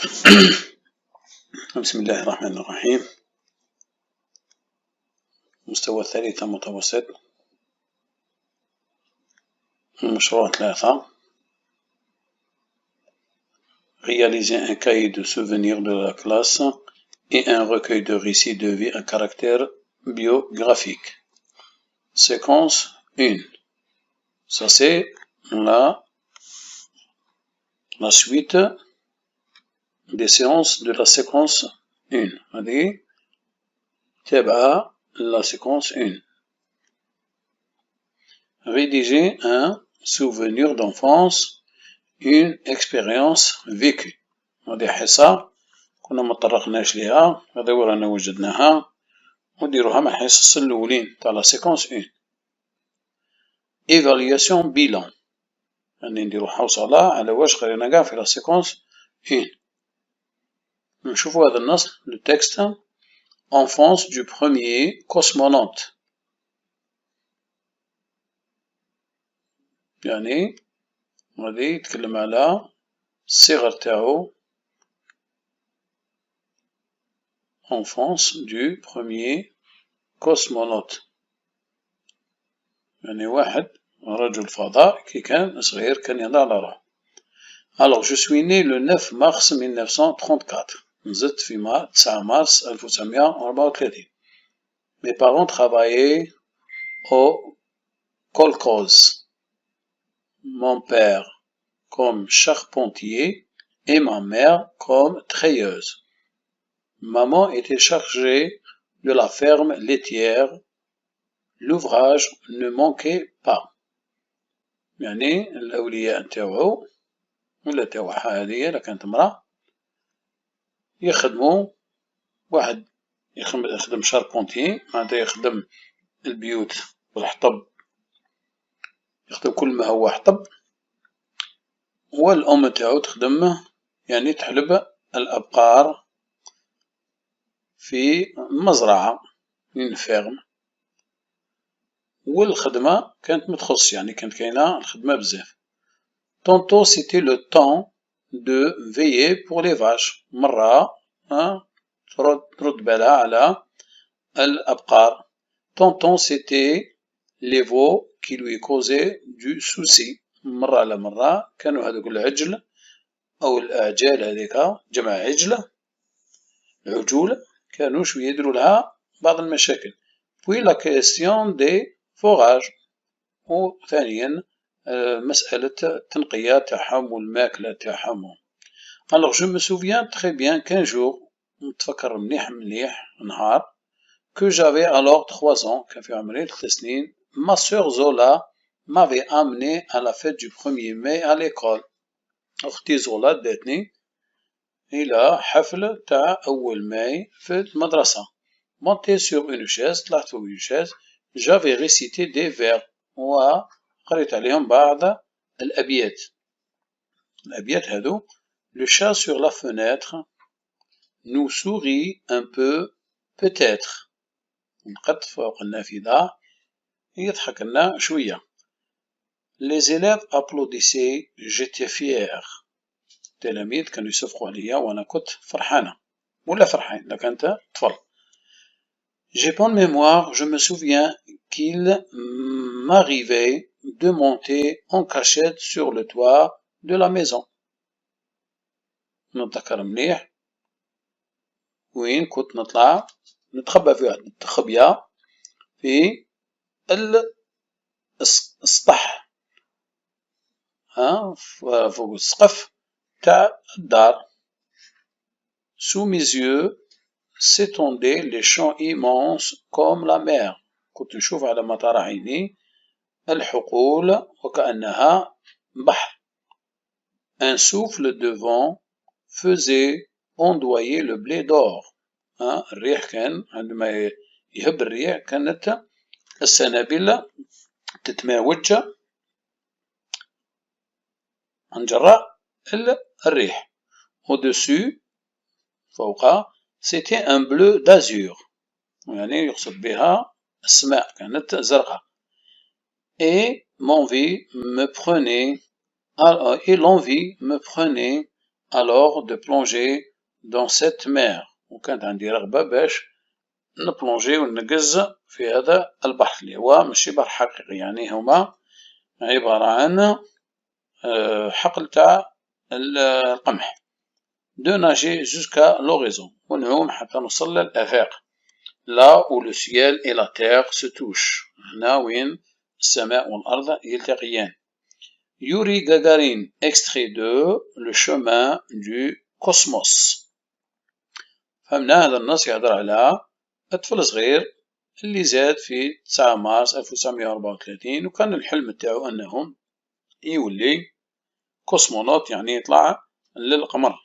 بسم الله الرحمن الرحيم. مستوى الثالثة متوسط. المشروع 3. Réaliser un cahier de souvenirs de la classe et un recueil de récits de vie à caractère biographique. Séquence 1. Ça c'est la suite des séances de la séquence 1. هذه تبع la séquence 1. Rédiger un souvenir d'enfance, une expérience vécue. هذه حصة كنا متطرقناش ليها، هذا ورانا وجدناها ونديروها مع الحصص الأولين تاع la séquence 1. Évaluation bilan، يعني نديرو حوصلة على واش قرينا قاع في la séquence 1. نشوفو هذا النص le texte enfance du premier cosmonaute، يعني غادي يتكلم على الصغر تاعو enfance du premier cosmonaute، يعني واحد رجل فضاء كي كان صغير كان يهضر على روحو. Alors je suis né le 9 mars 1934. نزدت في 9 مارس 1934. Mes parents travaillaient au kolkhoz. Mon père comme charpentier et ma mère comme treilleuse. Maman était chargée de la ferme laitière. L'ouvrage ne manquait pas. يعني الأولياء نتاوعو ولا تاوعها هذه إلا كانت امرأة يخدمو، واحد يخدم شاربونتي معناتها يخدم البيوت والحطب، يخدم كل ما هو حطب، والأم تاعو تخدم يعني تحلب الأبقار في مزرعة une ferme، والخدمة كانت متخص يعني كانت كاينة الخدمة بزاف. Tantôt c'était le temps de veiller pour les vaches، مرة ترد بالها على الأبقار. Tantôt c'était les veaux qui lui causaient du souci، مرة على مرة كانوا هذوك العجل أو الأعجال هذيك جمع عجلة عجول كانوا شوية يديروا لها بعض المشاكل. Puis la question des forages، وثانيا مسألة تنقية تاعهم والماكلة تاعهم. Alors je me souviens très bien qu'un jour نتفكر مليح نهار que j'avais alors 3 ans، كان في عمري 3 سنين. Ma sœur Zola m'avait amené à la fête du 1er mai à l'école. أختي زولا داتني إلى حفل تاع أول ماي في المدرسة. Monté sur une chaise، طلعت فوق une chaise. J'avais récité des vers، وقريت عليهم بعض الأبيات. الأبيات هذو Le chat sur la fenêtre nous sourit un peu peut-être، نقط فوق النافذة يضحك لنا شوية. Les élèves applaudissaient، j'étais fier. التلاميذ كانوا يصفقوا عليا وأنا كنت فرحانة ولا فرحان إذا كنت طفل. J'ai bonne mémoire، je me souviens qu'il m'arrivait de monter en cachette sur le toit de la maison. نتذكر مليح وين كنت نطلع نتخبى في واحد التخبية في السطح فوق السقف تاع الدار. Sous mes yeux s'étendaient les champs immenses comme la mer، كنت نشوف على مطار عيني الحقول وكأنها بحر. Un souffle de vent faisait ondoyer le blé d'or، الريح كان عندما يهب الريح كانت السنابل تتماوج عن جراء الريح. Au-dessus فوق c'était un bleu d'azur، يعني يقصد بها السماء كانت زرقاء. Et l'envie me prenait alors de plonger dans cette mer. وكانت عندي رغبة باش نبلونجي ونقز في هذا البحر اللي هو ماشي بحر حقيقي، يعني هما عبارة عن حقل تاع القمح. de nager jusqu'à l'horizon ونعوم حتى نوصل للآفاق. là où le ciel et la terre se touchent. هنا وين السماء والأرض يلتقيان. Yuri Gagarin, extrait de Le chemin du cosmos. فهمنا هذا النص يهضر على طفل صغير اللي زاد في 9 مارس 1934 وكان الحلم تاعو أنه يولي كوسمونوت، يعني يطلع للقمر.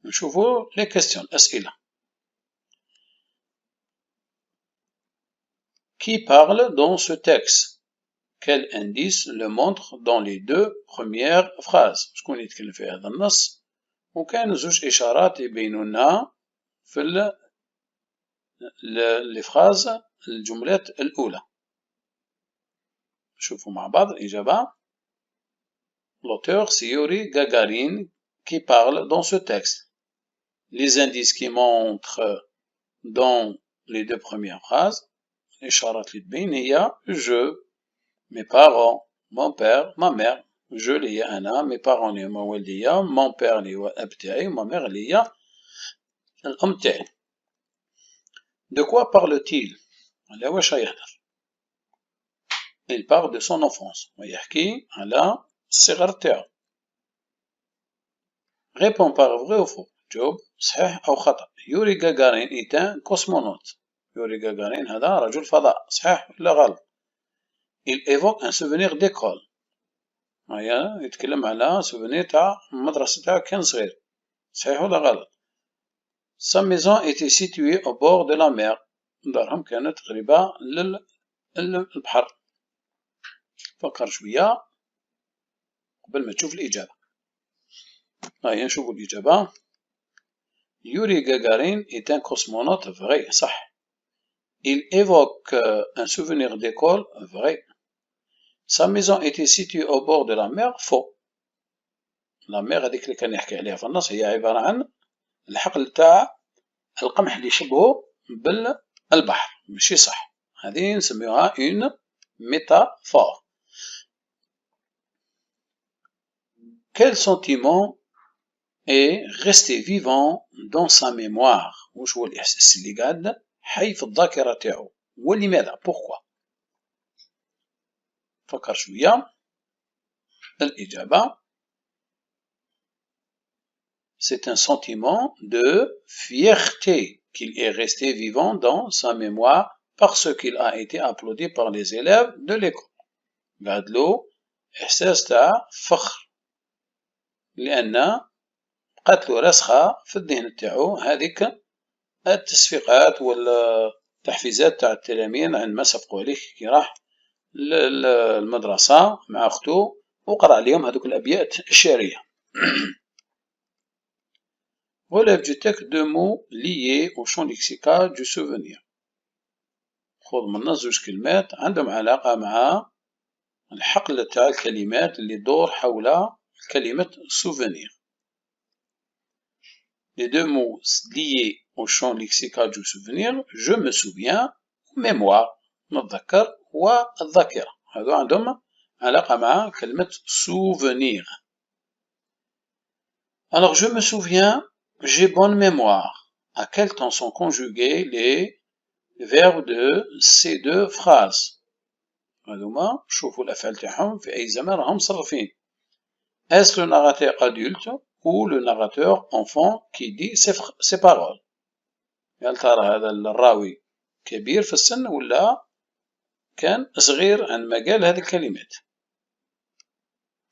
نشوفوا لي كيستيون أسئلة. Qui parle dans ce texte? Quel indice le montre dans les 2 premières phrases؟ شكون يتكلم في هذا النص؟ وكان زوج إشارات يبينونا في لي فراز الجملات الأولى. نشوفوا مع بعض الإجابة. L'auteur c'est Yuri Gagarin qui parle dans ce texte. Les indices qui montrent dans les 2 premières phrases الإشارات اللي تبين هي je, mes parents, mon père, ma mère. je اللي هي أنا، mes parents اللي هما والديا، mon père اللي هو الأب تاعي، ma mère اللي هي الأم تاعي. De quoi parle-t-il؟ على واش يهضر؟ Il parle de son enfance. ويحكي على الصغر تاعو. Réponds par vrai ou faux. جاوب صحيح أو خطأ. يوري غاغارين est un cosmonaute. يوري غاغارين هذا رجل فضاء، صحيح ولا غلط؟ Il évoque un souvenir d'école. هيا يتكلم على سوفونير تاع المدرسة تاعو كان صغير، صحيح ولا غلط؟ Sa maison était située au bord de la mer. دارهم كانت قريبة للبحر. فكر شوية قبل ما تشوف الإجابة. هيا نشوفوا الإجابة. Yuri Gagarin est un cosmonaute, vrai, صح. Il évoque un souvenir d'école, vrai. Sa maison était située au bord de la mer, faux. La mer هذيك اللي كان يحكي عليها في النص هي عبارة عن الحقل تاع القمح اللي يشبهه بالبحر، ماشي صح. هذه نسميوها une métaphore. Quel sentiment est resté vivant dans sa mémoire؟ واش هو الإحساس اللي قاعد حي في الذاكرة تاعو؟ ولماذا؟ pourquoi؟ فكر شوية. الإجابة c'est un sentiment de fierté qu'il est resté vivant dans sa mémoire parce qu'il a été applaudi par les élèves de l'école. قعد له إحساس تاع فخر لأن بقات له راسخة في الذهن تاعو هذيك التصفيقات والتحفيزات تاع التلاميذ عندما سبقوا عليه كي راح للمدرسة مع أخته وقرأ عليهم هذوك الأبيات الشعرية. Relève du texte deux mots liés au champ lexical du souvenir. خذ من زوج كلمات عندهم علاقة مع الحقل تاع الكلمات اللي تدور حول كلمة souvenir. Les deux mots liés au champ lexical du souvenir, je me souviens, mémoire, نتذكر، والذاكرة. هذو عندهم علاقة مع كلمة souvenir. Alors je me souviens, j'ai bonne mémoire. À quel temps sont conjugués les verbes de ces deux phrases؟ هذوما شوفوا الأفعال تاعهم في أي زمان راهم مصرفين. Est-ce le narrateur adulte ou le narrateur enfant qui dit ces paroles؟ هل ترى هذا الراوي كبير في السن ولا كان صغير عندما قال هذه الكلمات؟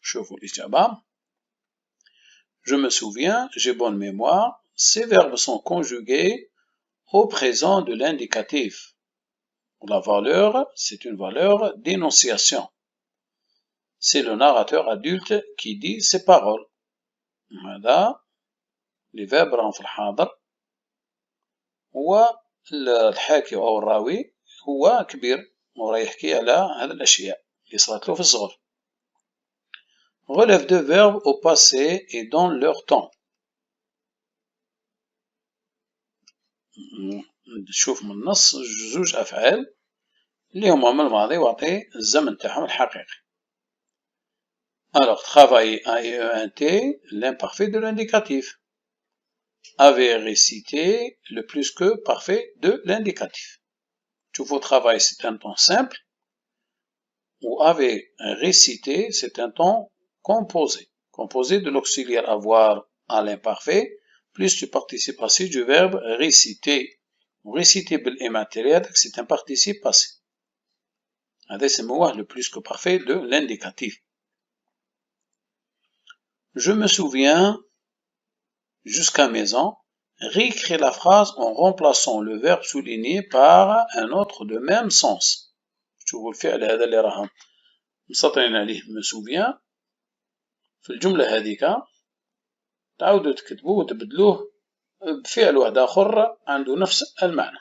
شوفوا الإجابة. Je me souviens, j'ai bonne mémoire. Ces verbes sont conjugués au présent de l'indicatif. La valeur, c'est une valeur d'énonciation. C'est le narrateur adulte qui dit ces paroles. هذا les verbes راهم في الحاضر والحاكي أو الراوي هو كبير وراه يحكي على هذه الأشياء اللي صارت له في الصغر. Relève deux verbes au passé et dans leur temps. نشوف من النص زوج أفعال اللي هما من الماضي وعطي الزمن تاعهم الحقيقي. Alors, travailler A-E-N-T, l'imparfait de l'indicatif. Avait récité le plus que parfait de l'indicatif. Toujours travail, c'est un temps simple. Ou avait récité, c'est un temps composé. Composé de l'auxiliaire avoir à l'imparfait, plus du participe passé du verbe réciter. Réciter بالإماتيريال, c'est un participe passé. هذا يسموه le plus que parfait de l'indicatif. Je me souviens jusqu'à maison. Réécrire la phrase en remplaçant le verbe souligné par un autre de même sens. شوفوا الفعل هذا اللي راهم مسطرين عليه me souviens في الجملة هذيك تعاودوا تكتبوه وتبدلوه بفعل واحد آخر عنده نفس المعنى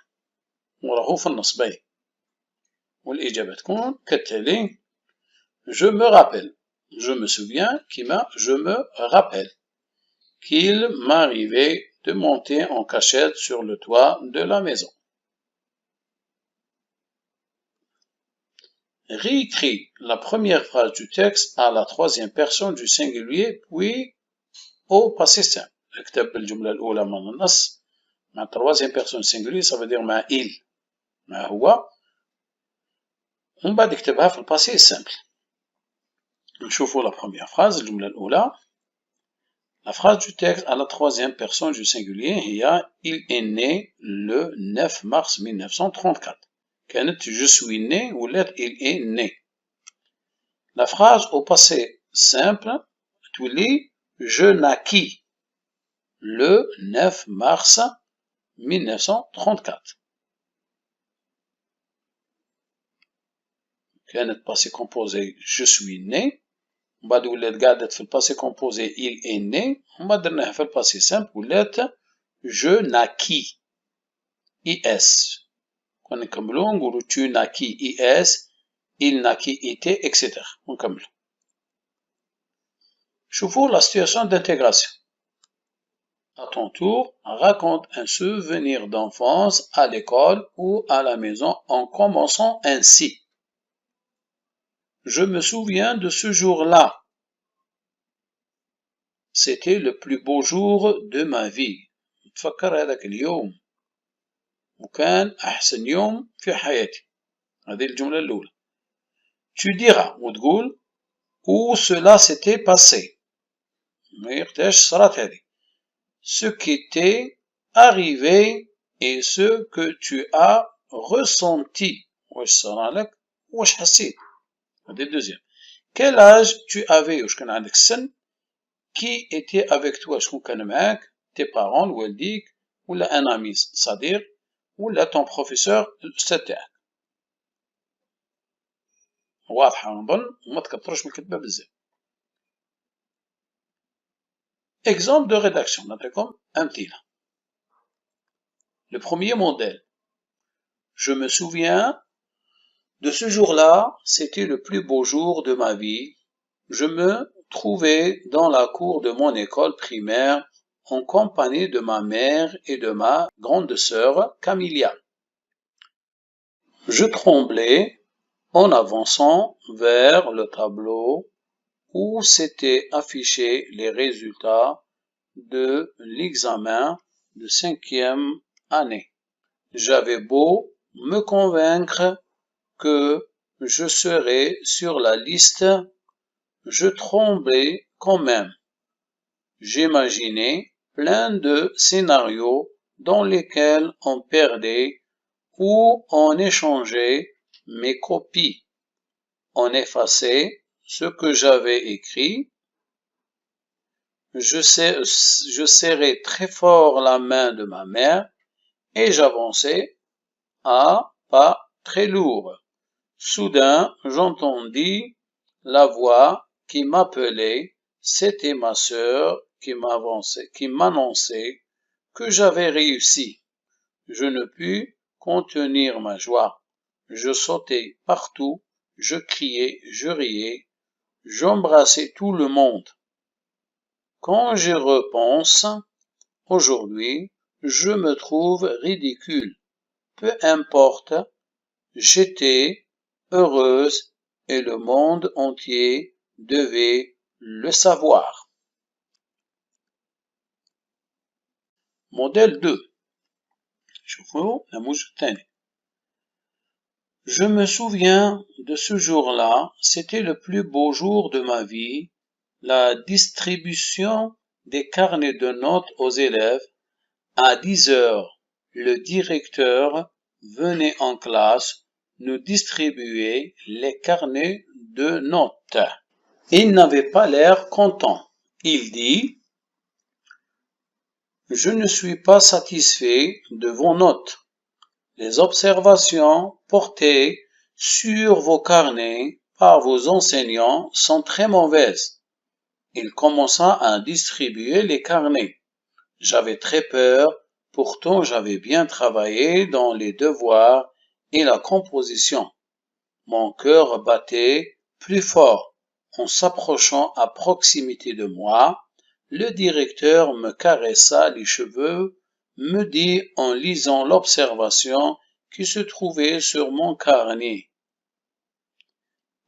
وراهو في النص باين. والإجابة تكون كالتالي: Je me rappelle. Je me souviens كيما je me rappelle qu'il m'arrivait de monter en cachette sur le toit de la maison. Réécris la première phrase du texte à la troisième personne du singulier puis au passé simple. اكتب الجملة الأولى من النص مع troisième personne singulier ça veut dire مع il مع هو ومن بعد اكتبها في الباسي simple. نشوفوا la première phrase الجملة الأولى. La phrase du texte à la troisième personne du singulier هي il est né le 9 mars 1934. كانت je suis né ولات il est né. La phrase au passé simple تولي je naquis le 9 mars 1934. كانت passé composé je suis né ومن بعد ولات قعدت في الباسي كومبوزي il est né ومن بعد درناها في الباسي سامبل ولات je naquis is. كنا نكملو نقولو tu naquis is il naquit it etc. ونكملو. شوفوا la situation d'intégration. À ton tour, raconte un souvenir d'enfance à l'école ou à la maison en commençant ainsi. Je me souviens de ce jour-là. C'était le plus beau jour de ma vie. تفكر هذاك اليوم وكان أحسن يوم في حياتي. هذه الجملة الأولى. Tu diras وتقول où cela s'était passé. ما يقدرش صارت هذه. Ce qui t'est arrivé et ce que tu as ressenti. واش صار لك واش حسيت. هذه الدوزيام. Quel âge tu avais واش كان عندك السن. Qui était avec toi شكون كان معاك tes parents والديك ولا un ami صديق ولا ton professeur الأستاذ تاعك. واضحة نظن وما تكثروش من الكتبة بزاف. Exemple de rédaction نعطيكم أمثلة. Le premier modèle. Je me souviens de ce jour-là, c'était le plus beau jour de ma vie. Je me trouvais dans la cour de mon école primaire en compagnie de ma mère et de ma grande sœur Camilla. Je tremblais en avançant vers le tableau où s'étaient affichés les résultats de l'examen de 5e année. J'avais beau me convaincre que je serais sur la liste, je tremblais quand même. J'imaginais plein de scénarios dans lesquels on perdait ou on échangeait mes copies. On effaçait ce que j'avais écrit. Je serrais très fort la main de ma mère et j'avançais à pas très lourds. Soudain, j'entendis la voix qui m'appelait. C'était ma sœur qui m'annonçait que j'avais réussi. Je ne pus contenir ma joie. Je sautais partout je criais, je riais, j'embrassais tout le monde. Quand j'y repense, aujourd'hui, je me trouve ridicule. Peu importe, j'étais heureuse et le monde entier devait le savoir. Modèle 2. شوفوا نموذج الثاني. Je me souviens de ce jour-là, c'était le plus beau jour de ma vie, la distribution des carnets de notes aux élèves. À 10 heures, le directeur venait en classe nous distribuer les carnets de notes. Il n'avait pas l'air content. Il dit: Je ne suis pas satisfait de vos notes. Les observations portées sur vos carnets par vos enseignants sont très mauvaises. Il commença à distribuer les carnets. J'avais très peur, pourtant j'avais bien travaillé dans les devoirs et la composition. Mon cœur battait plus fort. En s'approchant à proximité de moi, le directeur me caressa les cheveux, me dit en lisant l'observation qui se trouvait sur mon carnet.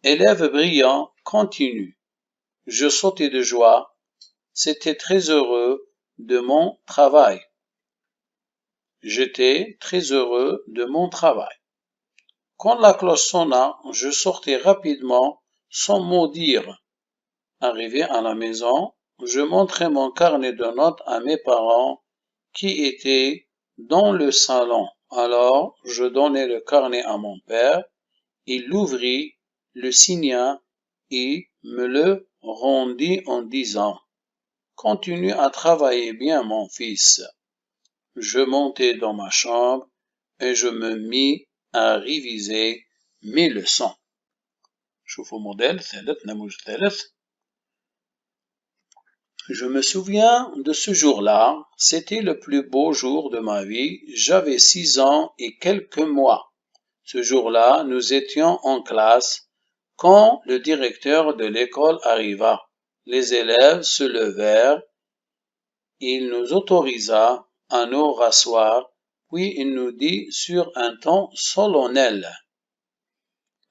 Élève brillant, continue. Je sautais de joie. C'était très heureux de mon travail. J'étais très heureux de mon travail. Quand la cloche sonna, je sortais rapidement sans mot dire. Arrivé à la maison, je montrai mon carnet de notes à mes parents qui étaient dans le salon. Alors, je donnai le carnet à mon père. Il l'ouvrit, le signa et me le rendit en disant: Continue à travailler bien, mon fils. Je montai dans ma chambre et je me mis à réviser mes leçons. شوفوا موديل ثالث نموذج ثالث. Je me souviens de ce jour-là, c'était le plus beau jour de ma vie, j'avais 6 ans et quelques mois. Ce jour-là, nous étions en classe quand le directeur de l'école arriva. Les élèves se levèrent, il nous autorisa à nous rasseoir, puis il nous dit sur un ton solennel: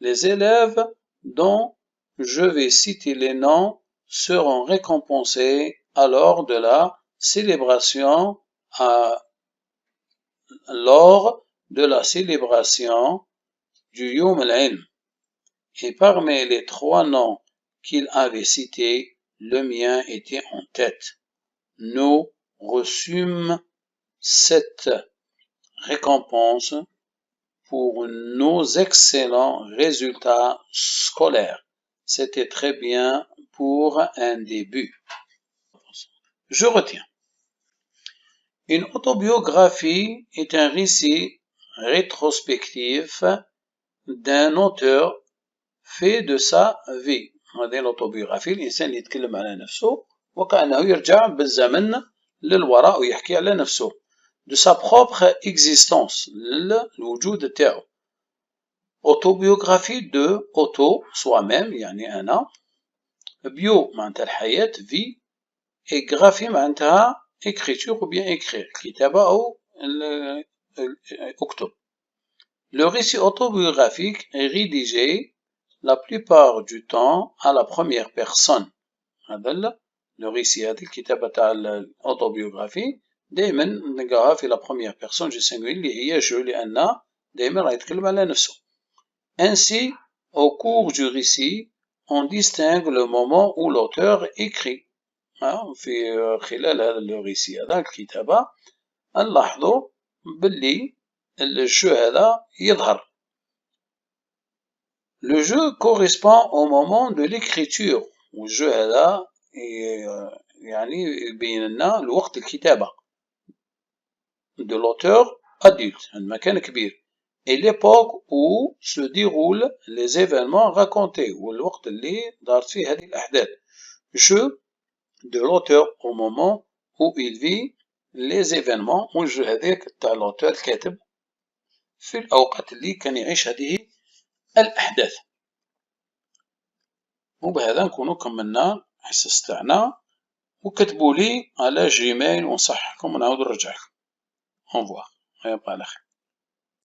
Les élèves dont je vais citer les noms seront récompensés lors de la célébration du Yom al-Ilm. Et parmi les 3 noms qu'il avait cités, le mien était en tête. Nous reçûmes cette récompense pour nos excellents résultats scolaires. C'était très bien pour un début. Je retiens. Une autobiographie est un récit rétrospectif d'un auteur fait de sa vie. هذه l'autobiographie الإنسان يتكلم على نفسه وكأنه يرجع بالزمن للوراء ويحكي على نفسه de sa propre existence الوجود تاعو. autobiographie de auto soi-même يعني أنا, bio معناتها الحياة vie et graphie معناتها écriture ou bien écrire كتابة أو اكتب. Le récit autobiographique est rédigé la plupart du temps à la première personne. هذا le récit هذه الكتابة تاع الاوتوبيوغرافي دائما نلقاها في la première personne du singulier اللي هي جو لأن دائما راه يتكلم على نفسه. Ainsi, au cours du récit, on distingue le moment où l'auteur écrit. في خلال هذا الريسي هذا الكتابة نلاحظوا باللي الجو هذا يظهر. Le jeu correspond au moment de l'écriture والجو هذا يعني يبين لنا الوقت الكتابة de l'auteur adulte عندما كان كبير et l'époque où se déroulent les événements racontés والوقت اللي دارت فيه هذه الأحداث. jeu de l'auteur au moment où il vit les événements والجو هذاك تاع l'auteur الكاتب في الأوقات اللي كان يعيش هذه الأحداث. وبهذا نكونوا كملنا الحصص تاعنا، وكتبوا لي على جيميل ونصححكم ونعاود نرجع لكم. أونفوار، يبقى على خير.